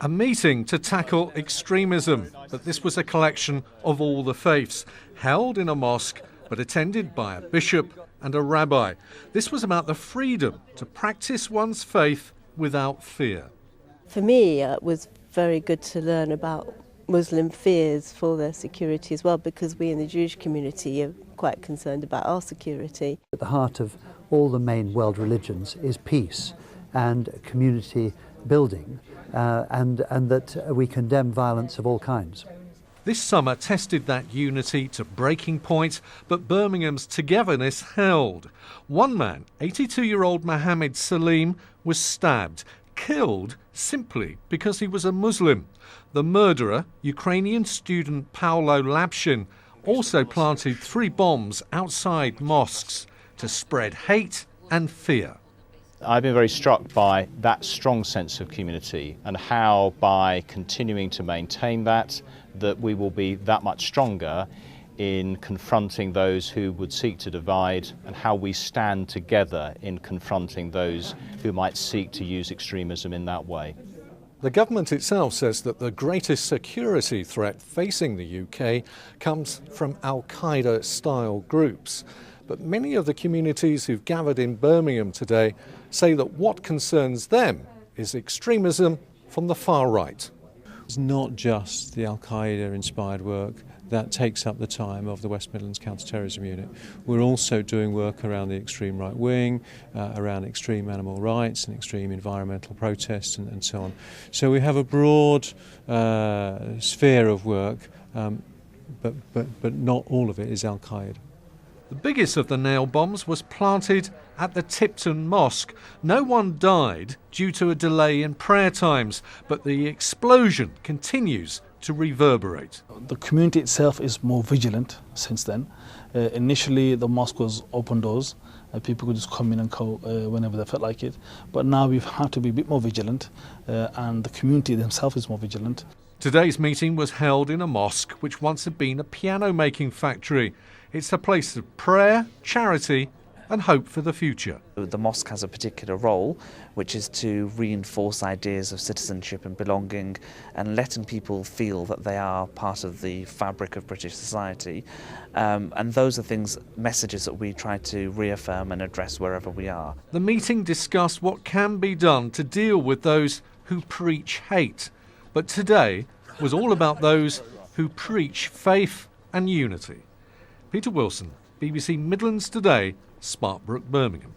A meeting to tackle extremism, but this was a collection of all the faiths, held in a mosque but attended by a bishop and a rabbi. This was about the freedom to practice one's faith without fear. For me, it was very good to learn about Muslim fears for their security as well, because we in the Jewish community are quite concerned about our security. At the heart of all the main world religions is peace and community building, and that we condemn violence of all kinds. This summer tested that unity to breaking point, but Birmingham's togetherness held. One man, 82-year-old Mohammed Salim, was stabbed, killed simply because he was a Muslim. The murderer, Ukrainian student Paulo Labshin, also planted 3 bombs outside mosques to spread hate and fear. I've been very struck by that strong sense of community and how by continuing to maintain that we will be that much stronger in confronting those who would seek to divide, and how we stand together in confronting those who might seek to use extremism in that way. The government itself says that the greatest security threat facing the UK comes from Al-Qaeda-style groups. But many of the communities who've gathered in Birmingham today say that what concerns them is extremism from the far right. It's not just the Al-Qaeda-inspired work that takes up the time of the West Midlands Counter-Terrorism Unit. We're also doing work around the extreme right wing, around extreme animal rights and extreme environmental protests and so on. So we have a broad sphere of work, but not all of it is Al-Qaeda. The biggest of the nail bombs was planted at the Tipton Mosque. No one died due to a delay in prayer times, but the explosion continues to reverberate. The community itself is more vigilant since then. Initially, the mosque was open doors. People could just come in and go whenever they felt like it. But now we've had to be a bit more vigilant, and the community themselves is more vigilant. Today's meeting was held in a mosque which once had been a piano-making factory. It's a place of prayer, charity and hope for the future. The mosque has a particular role, which is to reinforce ideas of citizenship and belonging and letting people feel that they are part of the fabric of British society. And those are messages that we try to reaffirm and address wherever we are. The meeting discussed what can be done to deal with those who preach hate. But today was all about those who preach faith and unity. Peter Wilson, BBC Midlands Today, Sparkbrook, Birmingham.